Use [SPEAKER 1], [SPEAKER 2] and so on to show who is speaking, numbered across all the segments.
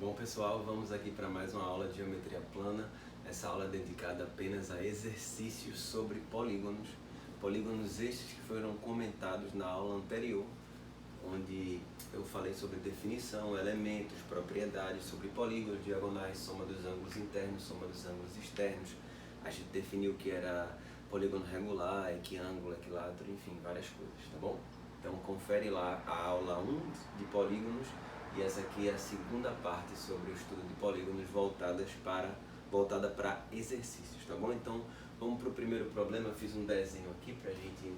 [SPEAKER 1] Bom pessoal, vamos aqui para mais uma aula de geometria plana. Essa aula é dedicada apenas a exercícios sobre polígonos. Polígonos estes que foram comentados na aula anterior, onde eu falei sobre definição, elementos, propriedades, sobre polígonos, diagonais, soma dos ângulos internos, soma dos ângulos externos. A gente definiu o que era polígono regular, equiângulo, equilátero, enfim, várias coisas, tá bom? Então confere lá a aula 1 de polígonos. E essa aqui é a segunda parte sobre o estudo de polígonos voltada para exercícios, tá bom? Então, vamos para o primeiro problema. Eu fiz um desenho aqui para a gente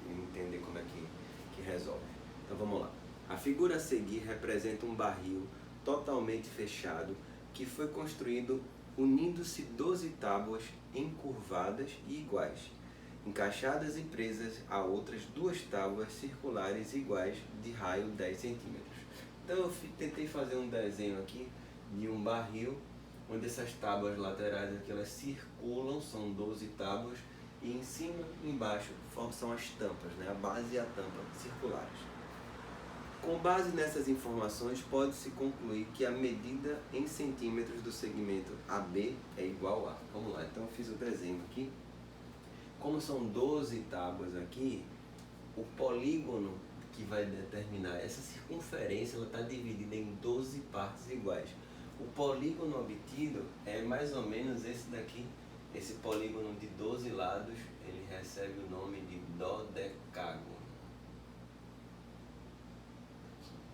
[SPEAKER 1] entender como é que resolve. Então, vamos lá. A figura a seguir representa um barril totalmente fechado que foi construído unindo-se 12 tábuas encurvadas e iguais, encaixadas e presas a outras duas tábuas circulares iguais de raio 10 centímetros. Então eu tentei fazer um desenho aqui de um barril, onde essas tábuas laterais aqui elas circulam, são 12 tábuas, e em cima e embaixo são as tampas, né? A base e a tampa circulares. Com base nessas informações, pode-se concluir que a medida em centímetros do segmento AB é igual a... Vamos lá, então eu fiz o desenho aqui. Como são 12 tábuas aqui, o polígono que vai determinar essa circunferência, ela está dividida em 12 partes iguais. O polígono obtido é mais ou menos esse daqui. Esse polígono de 12 lados, ele recebe o nome de dodecágono.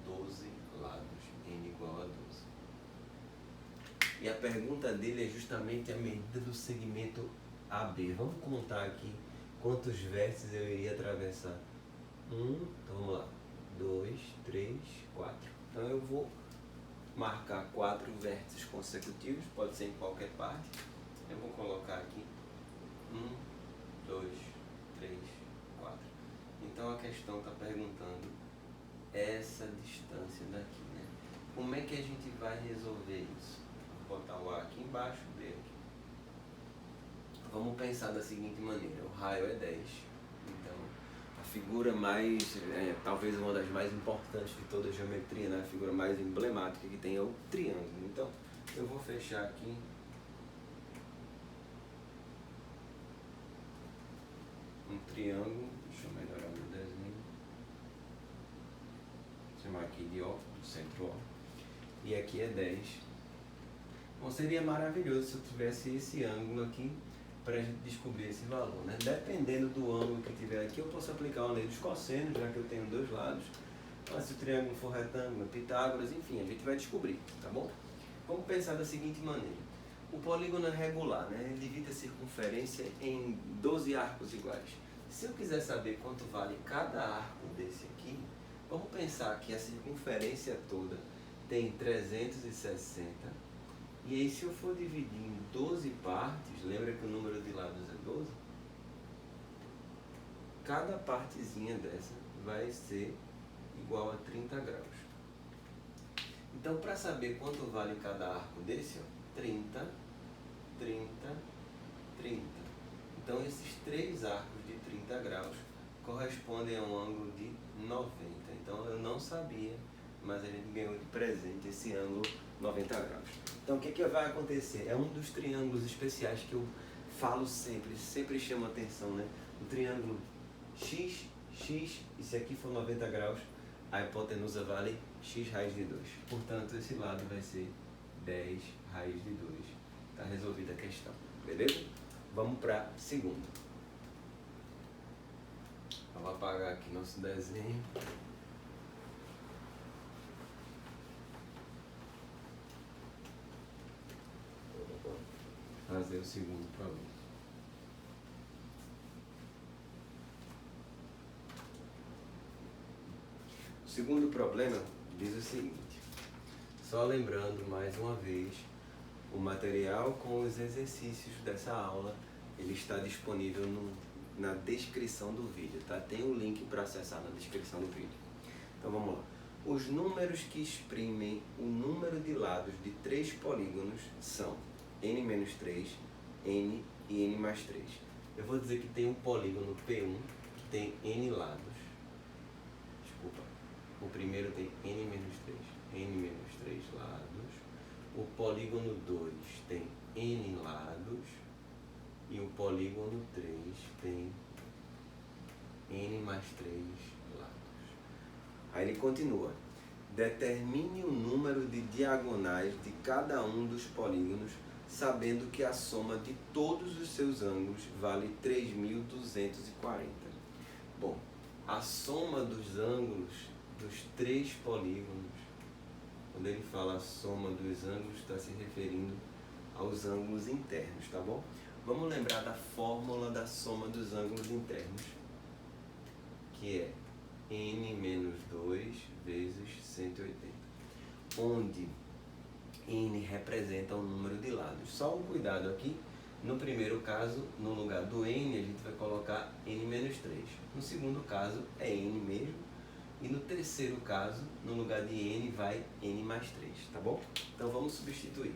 [SPEAKER 1] 12 lados, n igual a 12. E a pergunta dele é justamente a medida do segmento AB. Vamos contar aqui quantos vértices eu iria atravessar. Então vamos lá, 2, 3, 4. Então eu vou marcar 4 vértices consecutivos, pode ser em qualquer parte. Eu vou colocar aqui 1, 2, 3, 4. Então a questão está perguntando essa distância daqui, né? Como é que a gente vai resolver isso? Vou botar o A aqui embaixo, B aqui. Vamos pensar da seguinte maneira: o raio é 10. Então a figura mais, talvez uma das mais importantes de toda a geometria, né? A figura mais emblemática que tem é o triângulo. Então, eu vou fechar aqui um triângulo. Deixa eu melhorar meu desenho. Vou chamar aqui de O, do centro O. E aqui é 10. Bom, seria maravilhoso se eu tivesse esse ângulo aqui para a gente descobrir esse valor, né? Dependendo do ângulo que tiver aqui, eu posso aplicar a lei dos cossenos, já que eu tenho dois lados. Mas se o triângulo for retângulo, Pitágoras, enfim, a gente vai descobrir, tá bom? Vamos pensar da seguinte maneira: o polígono é regular, né? Ele divide a circunferência em 12 arcos iguais. Se eu quiser saber quanto vale cada arco desse aqui, vamos pensar que a circunferência toda tem 360. E aí, se eu for dividir em 12 partes, lembra que o número de lados é 12? Cada partezinha dessa vai ser igual a 30 graus. Então, para saber quanto vale cada arco desse, ó, 30, 30, 30. Então, esses 3 arcos de 30 graus correspondem a um ângulo de 90. Então, eu não sabia, mas a gente ganhou de presente esse ângulo 90 graus. Então, o que vai acontecer? É um dos triângulos especiais que eu falo sempre chama atenção, né? O triângulo x, x, e se aqui for 90 graus, a hipotenusa vale x raiz de 2. Portanto, esse lado vai ser 10 raiz de 2. Está resolvida a questão, beleza? Vamos para a segunda. Vou apagar aqui nosso desenho. Fazer o segundo problema. O segundo problema diz o seguinte: só lembrando mais uma vez, o material com os exercícios dessa aula, ele está disponível na descrição do vídeo, tá? Tem um link para acessar na descrição do vídeo. Então vamos lá. Os números que exprimem o número de lados de 3 polígonos são n-3, n e n mais 3. Eu vou dizer que tem um polígono P1 que tem n lados. Desculpa. O primeiro tem n-3 lados. o polígono 2 tem N lados e o polígono 3 tem N mais 3 lados. Aí ele continua. Determine o número de diagonais de cada um dos polígonos, sabendo que a soma de todos os seus ângulos vale 3.240. Bom, a soma dos ângulos dos 3 polígonos, quando ele fala a soma dos ângulos, está se referindo aos ângulos internos, tá bom? Vamos lembrar da fórmula da soma dos ângulos internos, que é n menos 2 vezes 180, onde n representa o número de lados. Só um cuidado aqui, no primeiro caso, no lugar do n, a gente vai colocar n menos 3. No segundo caso, é n mesmo. E no terceiro caso, no lugar de n, vai n mais 3, tá bom? Então vamos substituir.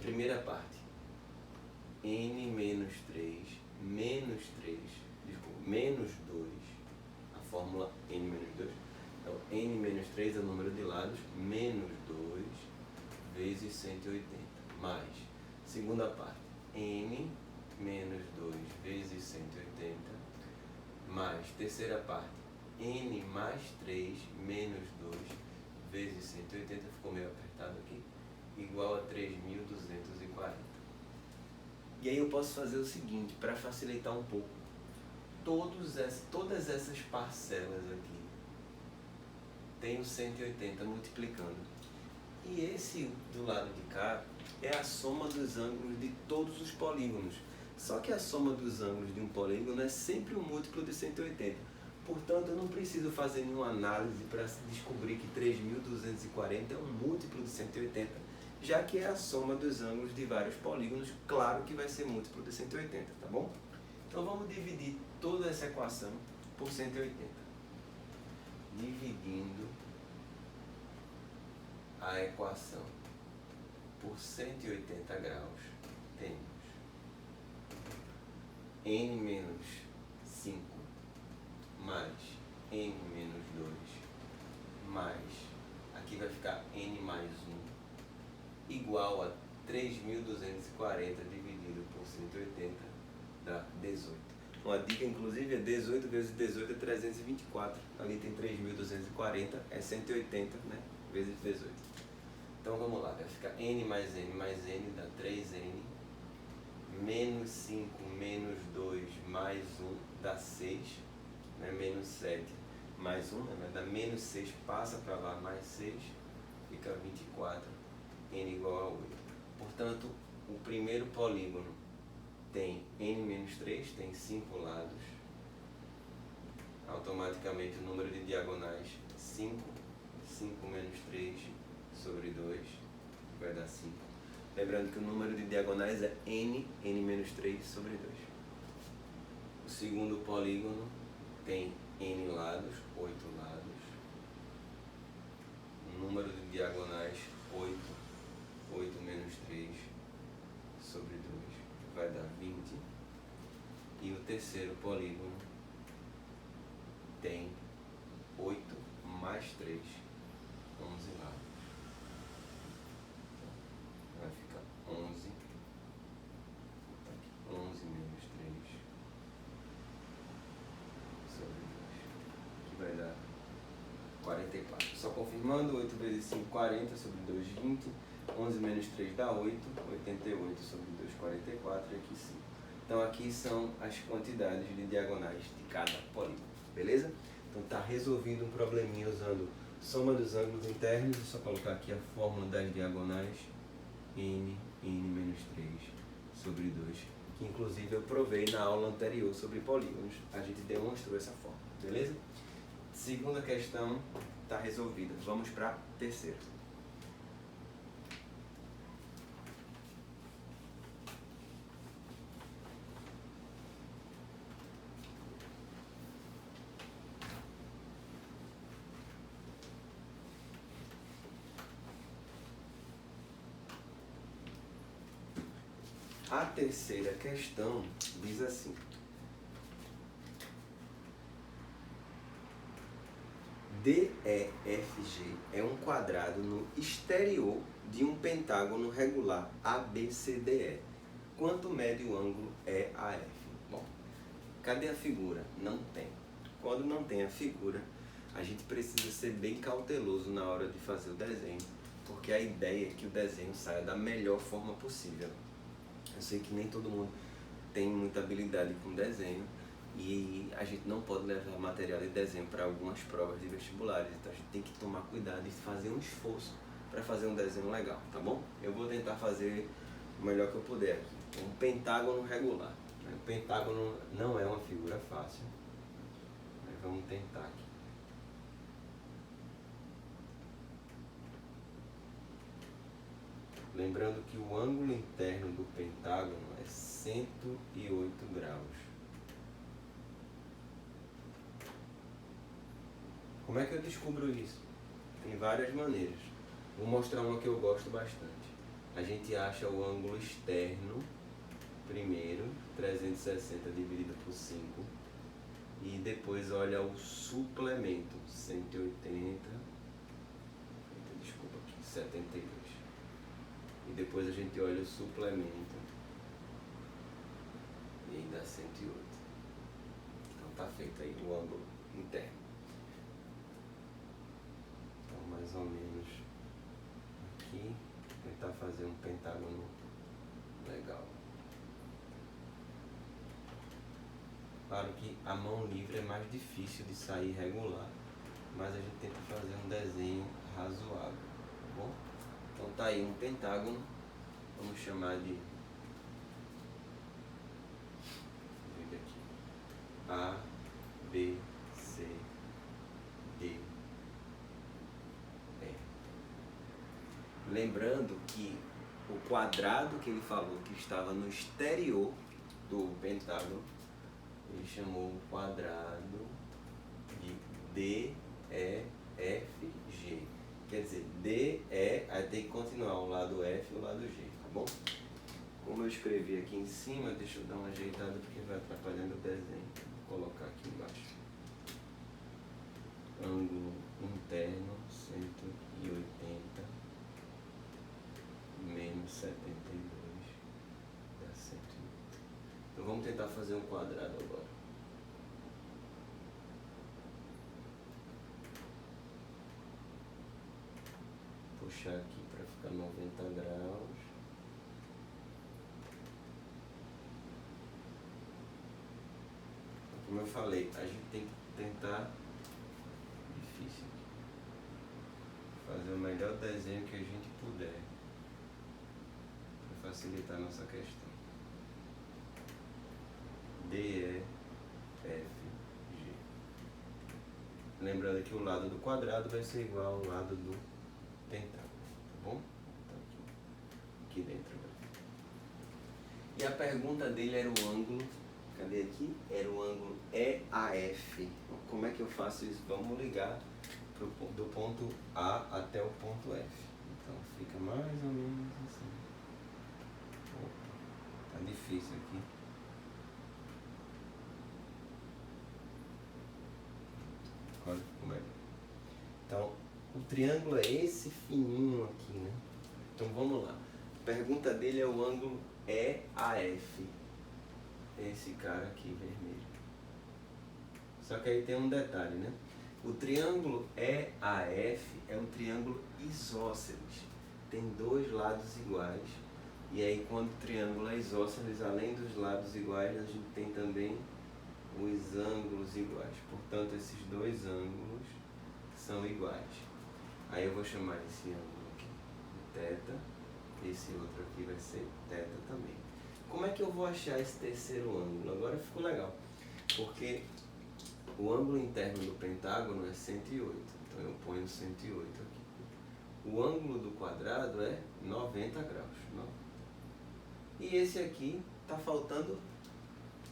[SPEAKER 1] Primeira parte, n menos 3, menos 3, desculpa, menos 2, a fórmula n menos 2. Então, n menos 3 é o número de lados, menos 2 vezes 180, mais, segunda parte, n menos 2 vezes 180, mais, terceira parte, n mais 3 menos 2 vezes 180, ficou meio apertado aqui, igual a 3.240. E aí eu posso fazer o seguinte, para facilitar um pouco, todas essas parcelas aqui tem o 180 multiplicando. E esse do lado de cá é a soma dos ângulos de todos os polígonos. Só que a soma dos ângulos de um polígono é sempre um múltiplo de 180. Portanto, eu não preciso fazer nenhuma análise para descobrir que 3.240 é um múltiplo de 180, já que é a soma dos ângulos de vários polígonos, claro que vai ser múltiplo de 180, tá bom? Então vamos dividir toda essa equação por 180. Dividindo a equação por 180 graus, temos n menos 5 mais n menos 2 mais, aqui vai ficar n mais 1, igual a 3.240 dividido por 180 dá 18. Uma dica, inclusive, é 18 vezes 18 é 324. Ali tem 3.240, é 180, né? Vezes 18. Então vamos lá, vai ficar n mais n dá 3n, menos 5 menos 2 mais 1 dá 6, né? Menos 7 mais 1, né? Vai dar menos 6, passa para lá, mais 6, fica 24, n igual a 8. Portanto, o primeiro polígono tem n menos 3, tem 5 lados, automaticamente o número de diagonais 5, 5 menos 3 sobre 2, vai dar 5. Lembrando que o número de diagonais é n menos 3 sobre 2. O segundo polígono tem n lados, 8 lados, o número de diagonais 8, 8 menos 3 sobre 2. Vai dar 20, e o terceiro polígono tem 8 mais 3, 11 lados. Vai ficar 11, 11 menos 3 sobre 2, que vai dar 44. Só confirmando, 8 vezes 5, 40 sobre 2, 20. 11 menos 3 dá 8, 88 sobre 2, 44, e aqui 5. Então aqui são as quantidades de diagonais de cada polígono, beleza? Então está resolvido um probleminha usando soma dos ângulos internos, é só colocar aqui a fórmula das diagonais, n menos 3 sobre 2, que inclusive eu provei na aula anterior sobre polígonos, a gente demonstrou essa fórmula, beleza? Segunda questão está resolvida, vamos para a terceira. A terceira questão diz assim: DEFG é um quadrado no exterior de um pentágono regular ABCDE. Quanto mede o ângulo EAF? Bom, cadê a figura? Não tem. Quando não tem a figura, a gente precisa ser bem cauteloso na hora de fazer o desenho, porque a ideia é que o desenho saia da melhor forma possível. Eu sei que nem todo mundo tem muita habilidade com desenho e a gente não pode levar material de desenho para algumas provas de vestibulares, então a gente tem que tomar cuidado e fazer um esforço para fazer um desenho legal, tá bom? Eu vou tentar fazer o melhor que eu puder aqui. Um pentágono regular. O pentágono não é uma figura fácil, mas vamos tentar aqui. Lembrando que o ângulo interno do pentágono é 108 graus. Como é que eu descubro isso? Tem várias maneiras. Vou mostrar uma que eu gosto bastante. A gente acha o ângulo externo, primeiro, 360 dividido por 5. E depois olha o suplemento, 180, desculpa aqui, 72. E depois a gente olha o suplemento e aí dá 108. Então tá feito aí o ângulo interno. Então mais ou menos aqui, tentar fazer um pentágono legal. Claro que a mão livre é mais difícil de sair regular, mas a gente tenta fazer um desenho razoável, tá bom? Então tá aí um pentágono, vamos chamar de aqui, A, B, C, D, E. Lembrando que o quadrado que ele falou que estava no exterior do pentágono, ele chamou o quadrado de DEFG. Quer dizer, D, E, aí tem que continuar o lado F e o lado G, tá bom? Como eu escrevi aqui em cima, deixa eu dar uma ajeitada porque vai atrapalhando o desenho. Vou colocar aqui embaixo. Ângulo interno, 180 menos 72 dá 108. Então vamos tentar fazer um quadrado agora. Puxar aqui para ficar 90 graus. Como eu falei, a gente tem que tentar, difícil, fazer o melhor desenho que a gente puder para facilitar a nossa questão. D, E, F, G. Lembrando que o lado do quadrado vai ser igual ao lado do pentágono, tá bom? Então aqui dentro agora. E a pergunta dele era o ângulo, cadê aqui? Era o ângulo EAF. Como é que eu faço isso? Vamos ligar do ponto A até o ponto F. Então fica mais ou menos assim. Opa, tá difícil aqui. Olha como é. Então, o triângulo é esse fininho aqui, né? Então vamos lá. A pergunta dele é o ângulo EAF. Esse cara aqui vermelho. Só que aí tem um detalhe, né? O triângulo EAF é um triângulo isósceles. Tem dois lados iguais. E aí quando o triângulo é isósceles, além dos lados iguais, a gente tem também os ângulos iguais. Portanto, esses dois ângulos são iguais. Aí eu vou chamar esse ângulo aqui de θ, esse outro aqui vai ser θ também. Como é que eu vou achar esse terceiro ângulo? Agora ficou legal, porque o ângulo interno do pentágono é 108, então eu ponho 108 aqui. O ângulo do quadrado é 90 graus. Não? E esse aqui está faltando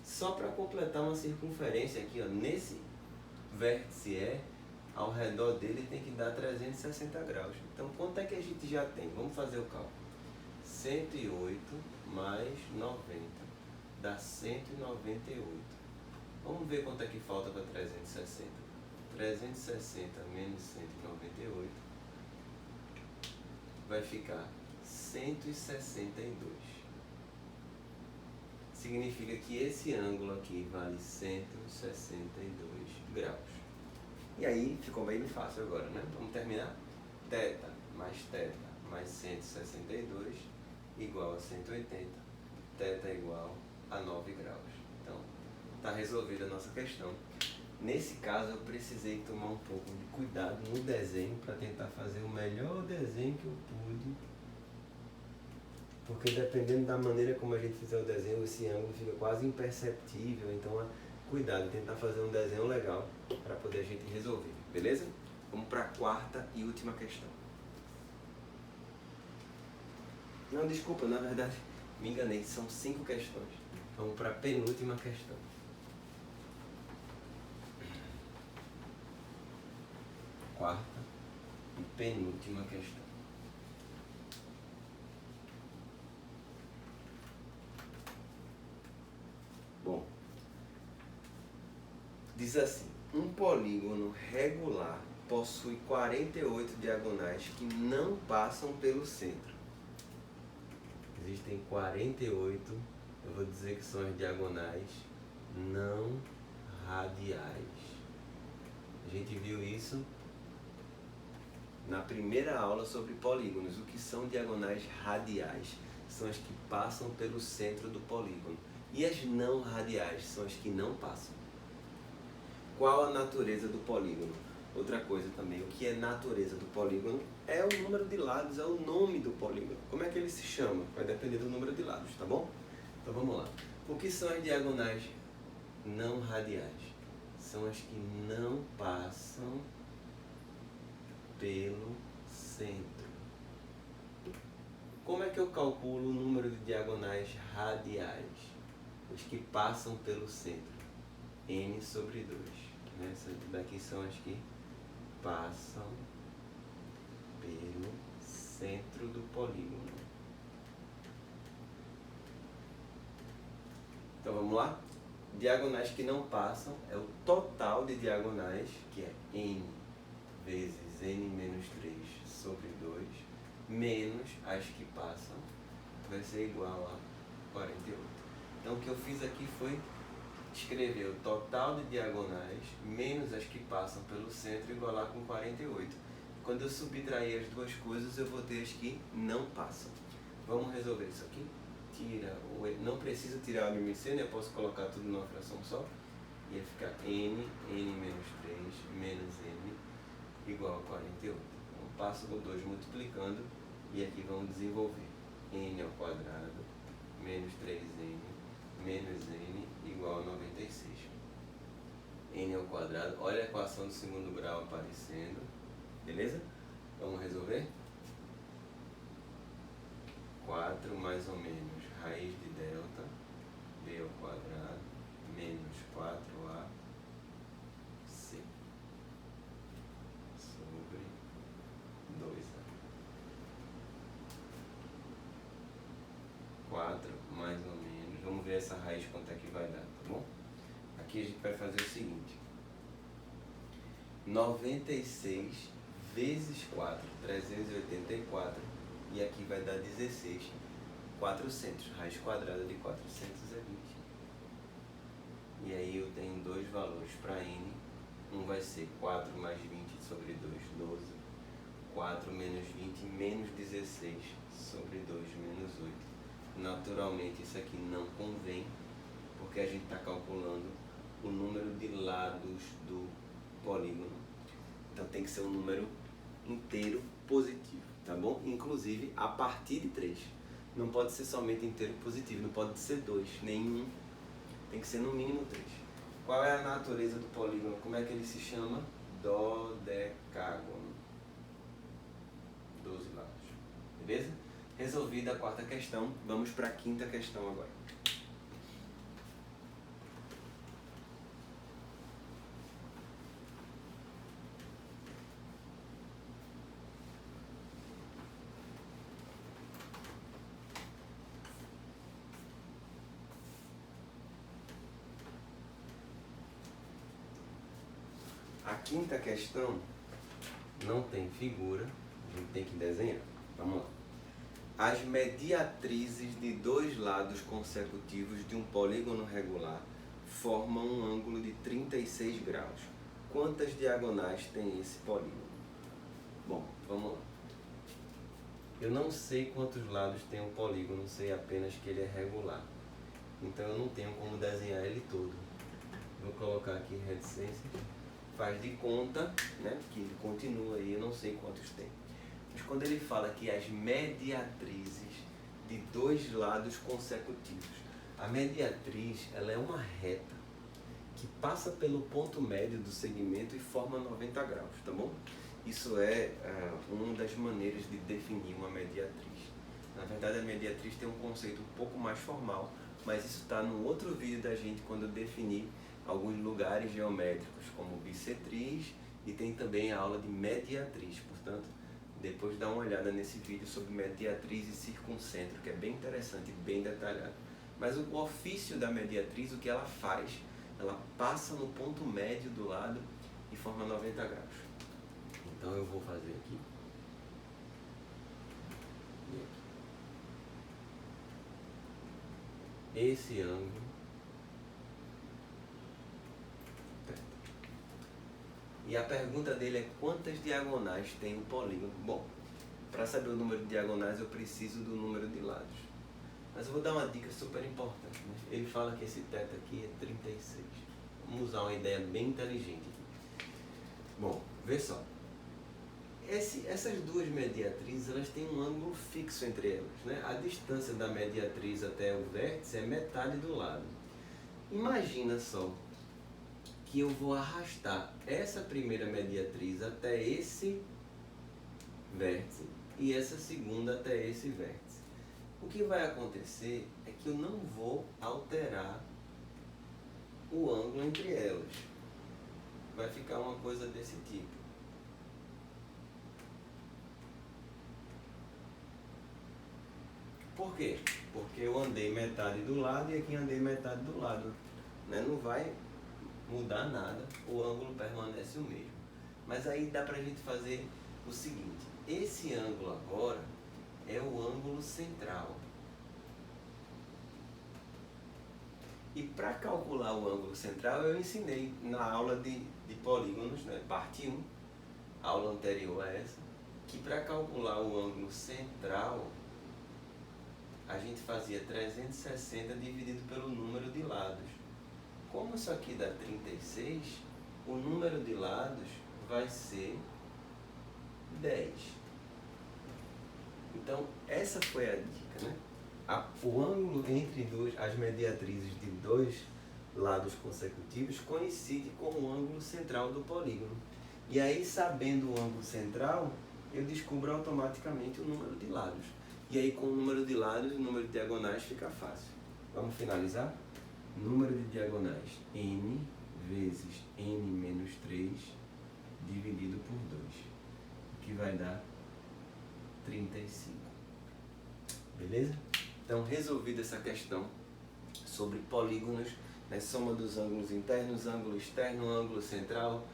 [SPEAKER 1] só para completar uma circunferência aqui, ó, nesse vértice E, ao redor dele tem que dar 360 graus. Então, quanto é que a gente já tem? Vamos fazer o cálculo. 108 mais 90 dá 198. Vamos ver quanto é que falta para 360. 360 menos 198 vai ficar 162. Significa que esse ângulo aqui vale 162 graus. E aí ficou bem fácil agora, né? Vamos terminar? Θ mais 162 igual a 180. Θ igual a 9 graus. Então, está resolvida a nossa questão. Nesse caso, eu precisei tomar um pouco de cuidado no desenho para tentar fazer o melhor desenho que eu pude. Porque dependendo da maneira como a gente fizer o desenho, esse ângulo fica quase imperceptível. Então, cuidado, tentar fazer um desenho legal para poder a gente resolver. Beleza? Vamos para a quarta e última questão. Não, desculpa, na verdade, me enganei. São 5 questões. Vamos para a penúltima questão. Quarta e penúltima questão. Bom, diz assim: um polígono regular possui 48 diagonais que não passam pelo centro. Existem 48, eu vou dizer que são as diagonais não radiais. A gente viu isso na primeira aula sobre polígonos. O que são diagonais radiais? São as que passam pelo centro do polígono. E as não radiais são as que não passam. Qual a natureza do polígono? Outra coisa também, o que é natureza do polígono é o número de lados, é o nome do polígono. Como é que ele se chama? Vai depender do número de lados, tá bom? Então vamos lá. O que são as diagonais não radiais? São as que não passam pelo centro. Como é que eu calculo o número de diagonais radiais? Os que passam pelo centro. N sobre 2. Né? Essas daqui são as que passam pelo centro do polígono. Então vamos lá? Diagonais que não passam é o total de diagonais, que é N vezes N menos 3 sobre 2, menos as que passam, vai ser igual a 48. Então o que eu fiz aqui foi escrever o total de diagonais menos as que passam pelo centro igualar com 48. Quando eu subtrair as duas coisas, eu vou ter as que não passam. Vamos resolver isso aqui? Não preciso tirar o LMC, né? Eu posso colocar tudo numa fração só. Ia ficar N menos 3, menos N, igual a 48. Então, passo o 2 multiplicando e aqui vamos desenvolver. N ao quadrado menos 3N menos N igual a 96. N ao quadrado, olha a equação do segundo grau aparecendo. Beleza? Vamos resolver? 4 mais ou menos raiz de delta B ao quadrado menos 4AC sobre 2A. 4 mais ou menos, vamos ver essa raiz quanto é que vai dar, tá bom? Aqui a gente vai fazer o seguinte: 96 vezes 4, 384, e aqui vai dar 16, 400. Raiz quadrada de 400 é 20. E aí eu tenho dois valores para N. Um vai ser 4 mais 20 sobre 2, 12. 4 menos 20 menos 16 sobre 2 menos 8. Naturalmente isso aqui não convém, porque a gente está calculando o número de lados do polígono. Então tem que ser um número inteiro positivo, tá bom? Inclusive a partir de 3. Não pode ser somente inteiro positivo, não pode ser 2, nenhum. Tem que ser no mínimo 3. Qual é a natureza do polígono? Como é que ele se chama? Dodecágono. 12 lados. Beleza? Resolvida a quarta questão, vamos para a quinta questão agora. A A quinta questão não tem figura, a gente tem que desenhar. Vamos lá. As mediatrizes de dois lados consecutivos de um polígono regular formam um ângulo de 36 graus. Quantas diagonais tem esse polígono? Bom, vamos lá. Eu não sei quantos lados tem um polígono, sei apenas que ele é regular. Então eu não tenho como desenhar ele todo. Vou colocar aqui reticências. Faz de conta, né, que ele continua aí, eu não sei quantos tem. Mas quando ele fala que as mediatrizes de dois lados consecutivos, a mediatriz ela é uma reta que passa pelo ponto médio do segmento e forma 90 graus, tá bom? Isso é uma das maneiras de definir uma mediatriz. Na verdade, a mediatriz tem um conceito um pouco mais formal, mas isso está no outro vídeo da gente quando eu definir alguns lugares geométricos, como bissetriz, e tem também a aula de mediatriz. Portanto, depois dá uma olhada nesse vídeo sobre mediatriz e circuncentro, que é bem interessante e bem detalhado. Mas o ofício da mediatriz, o que ela faz, ela passa no ponto médio do lado e forma 90 graus. Então eu vou fazer aqui. Esse ângulo. E a pergunta dele é quantas diagonais tem o polígono? Bom, para saber o número de diagonais eu preciso do número de lados. Mas eu vou dar uma dica super importante, né? Ele fala que esse teto aqui é 36. Vamos usar uma ideia bem inteligente aqui. Bom, vê só. Essas duas mediatrizes elas têm um ângulo fixo entre elas, né? A distância da mediatriz até o vértice é metade do lado. Imagina só que eu vou arrastar essa primeira mediatriz até esse vértice e essa segunda até esse vértice. O que vai acontecer é que eu não vou alterar o ângulo entre elas. Vai ficar uma coisa desse tipo. Por quê? Porque eu andei metade do lado e aqui andei metade do lado, né? Não vai mudar nada, o ângulo permanece o mesmo. Mas aí dá pra gente fazer o seguinte, esse ângulo agora é o ângulo central. E para calcular o ângulo central eu ensinei na aula de polígonos, né? Parte 1, aula anterior a essa, que para calcular o ângulo central a gente fazia 360 dividido pelo número de lados. Como isso aqui dá 36, o número de lados vai ser 10. Então, essa foi a dica, né? O ângulo entre as mediatrizes de dois lados consecutivos coincide com o ângulo central do polígono. E aí, sabendo o ângulo central, eu descubro automaticamente o número de lados. E aí, com o número de lados, o número de diagonais fica fácil. Vamos finalizar? Número de diagonais, n vezes n menos 3 dividido por 2, o que vai dar 35. Beleza? Então, resolvida essa questão sobre polígonos, né, soma dos ângulos internos, ângulo externo, ângulo central,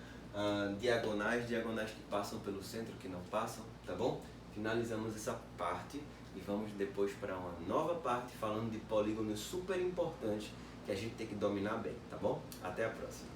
[SPEAKER 1] diagonais que passam pelo centro, que não passam, tá bom? Finalizamos essa parte e vamos depois para uma nova parte falando de polígonos super importantes que a gente tem que dominar bem, tá bom? Até a próxima!